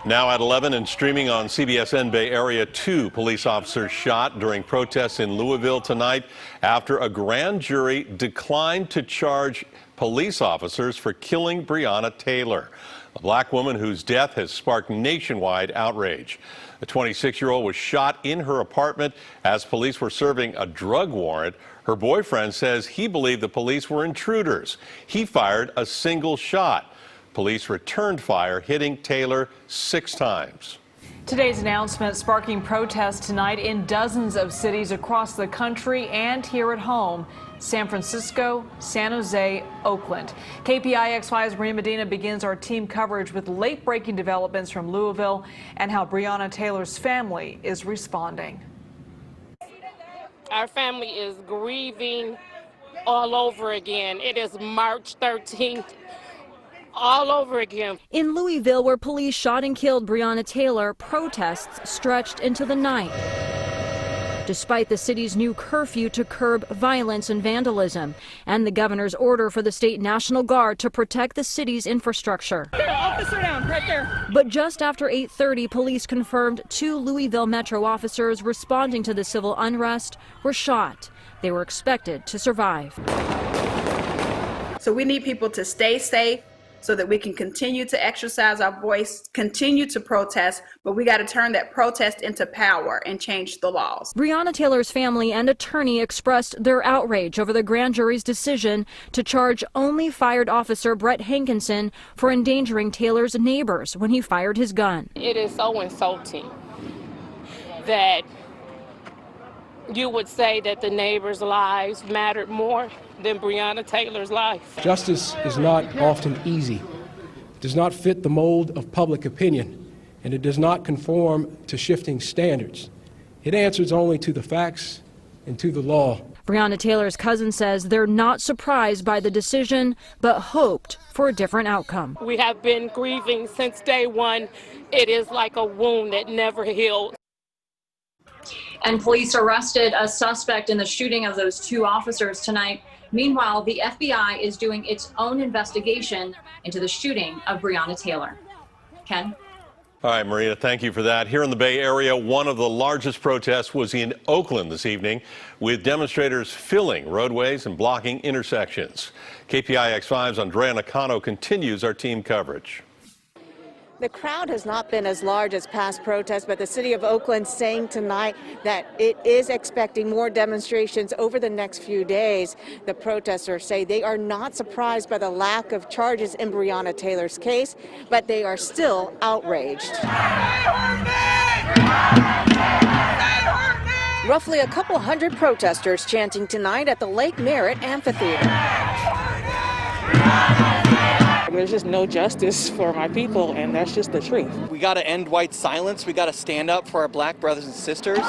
Now at 11 and streaming on CBSN Bay Area, 2 police officers shot during protests in Lousiville tonight after a grand jury declined to charge police officers for killing Breonna Taylor, a black woman whose death has sparked nationwide outrage. The 26-year-old was shot in her apartment as police were serving a drug warrant. Her boyfriend says he believed the police were intruders. He fired a single shot. Police returned fire, hitting Taylor 6 times. Today's announcement sparking protests tonight in dozens of cities across the country and here at home. San Francisco, San Jose, Oakland. KPIX 5's Maria Medina begins our team coverage with late-breaking developments from Lousiville and how Breonna Taylor's family is responding. Our family is grieving all over again. It is March 13th. All over again. In Louisville, where police shot and killed Breonna Taylor, protests stretched into the night. Despite the city's new curfew to curb violence and vandalism, and the governor's order for the state National Guard to protect the city's infrastructure. Officer down, right there. But just after 8:30, police confirmed 2 Louisville Metro officers responding to the civil unrest were shot. They were expected to survive. So we need people to stay safe, so that we can continue to exercise our voice, continue to protest, but we got to turn that protest into power and change the laws. Breonna Taylor's family and attorney expressed their outrage over the grand jury's decision to charge only fired officer Brett Hankinson for endangering Taylor's neighbors when he fired his gun. It is so insulting that you would say that the neighbors' lives mattered more than Breonna Taylor's life. Justice is not often easy. It does not fit the mold of public opinion, and it does not conform to shifting standards. It answers only to the facts and to the law. Breonna Taylor's cousin says they're not surprised by the decision, but hoped for a different outcome. We have been grieving since day one. It is like a wound that never healed. And police arrested a suspect in the shooting of those 2 officers tonight. Meanwhile, the FBI is doing its own investigation into the shooting of Breonna Taylor. Ken? All right, Maria, thank you for that. Here in the Bay Area, one of the largest protests was in Oakland this evening, with demonstrators filling roadways and blocking intersections. KPIX 5's Andrea Nakano continues our team coverage. The crowd has not been as large as past protests, but the city of Oakland saying tonight that it is expecting more demonstrations over the next few days. The protesters say they are not surprised by the lack of charges in Breonna Taylor's case, but they are still outraged. Roughly a couple hundred protesters chanting tonight at the Lake Merritt Amphitheater. There's just no justice for my people, and that's just the truth. We got to end white silence. We got to stand up for our black brothers and sisters.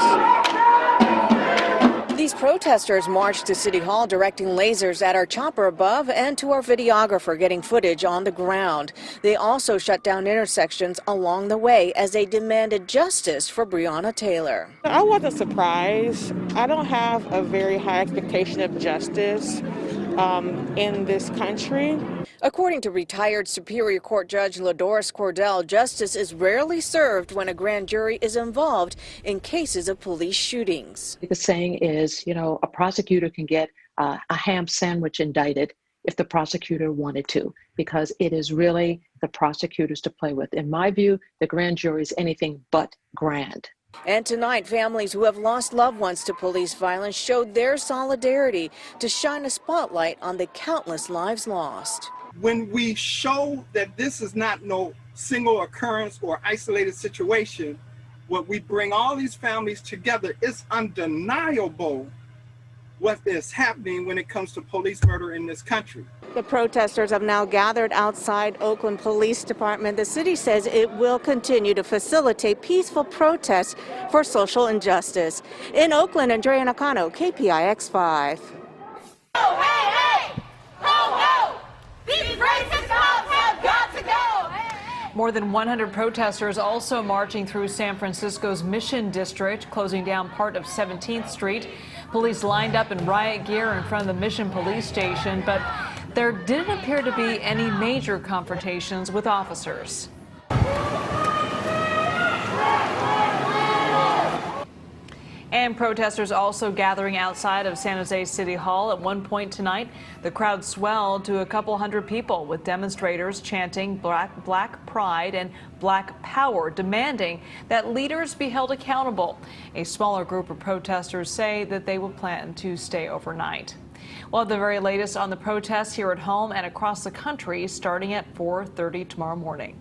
These protesters marched to City Hall, directing lasers at our chopper above and to our videographer getting footage on the ground. They also shut down intersections along the way as they demanded justice for Breonna Taylor. I wasn't surprised. I don't have a very high expectation of justice in this country. According to retired Superior Court Judge LaDoris Cordell, justice is rarely served when a grand jury is involved in cases of police shootings. The saying is, a prosecutor can get a ham sandwich indicted if the prosecutor wanted to, because it is really the prosecutors to play with. In my view, the grand jury is anything but grand. And tonight, families who have lost loved ones to police violence showed their solidarity to shine a spotlight on the countless lives lost. When we show that this is not no single occurrence or isolated situation, when we bring all these families together, it's undeniable what is happening when it comes to police murder in this country. The protesters have now gathered outside Oakland Police Department. The city says it will continue to facilitate peaceful protests for social injustice. In Oakland, Andrea Nakano, KPIX 5. Oh, hey, hey! Ho, ho! These racist cops have got to go! Hey, hey! More than 100 protesters also marching through San Francisco's Mission District, closing down part of 17th Street. Police lined up in riot gear in front of the Mission Police Station, but there didn't appear to be any major confrontations with officers. And protesters also gathering outside of San Jose City Hall. At one point tonight, the crowd swelled to a couple hundred people, with demonstrators chanting Black Pride and Black Power, demanding that leaders be held accountable. A smaller group of protesters say that they will plan to stay overnight. We'll have the very latest on the protests here at home and across the country starting at 4:30 tomorrow morning.